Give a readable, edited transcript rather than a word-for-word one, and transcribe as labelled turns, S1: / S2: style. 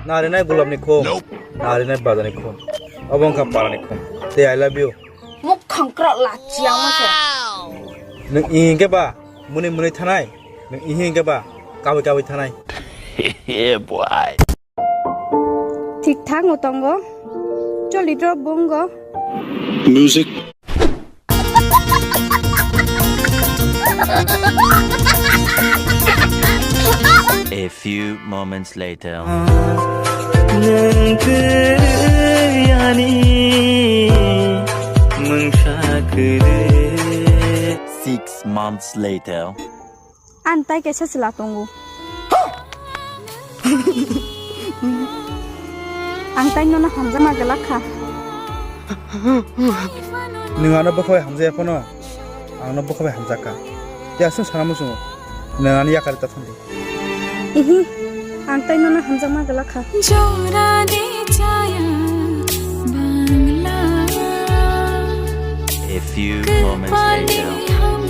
S1: Narinai gulabni khom. Narinai badani khom. Abang ka parani khom. Te I love you.
S2: Muk khangkrok la chiang ma se.
S1: Nung ihin ke ba? Muni muni thanai. Nung ihin ke ba? Kawi kawi thanai.
S3: Yeah, boy.
S4: ঠিক ঠাক মতন গো চলিত বঙ্গ
S3: Music. A few moments later. 6 months later.
S4: আনতাই কেসে ছিলা তঙ্গু আনতাই ননা হামজা মাগলা খা
S1: Nungana bakhoi hamza yapono. Angna bakhoi hamza ka. Yasun sanamu sungo. Nungani yakari tathandi.
S4: ইহি আনতাই ননা Hamza মাগলা খা
S5: জোড়া দে ছায়া Bangla
S3: A few moments later.
S5: हम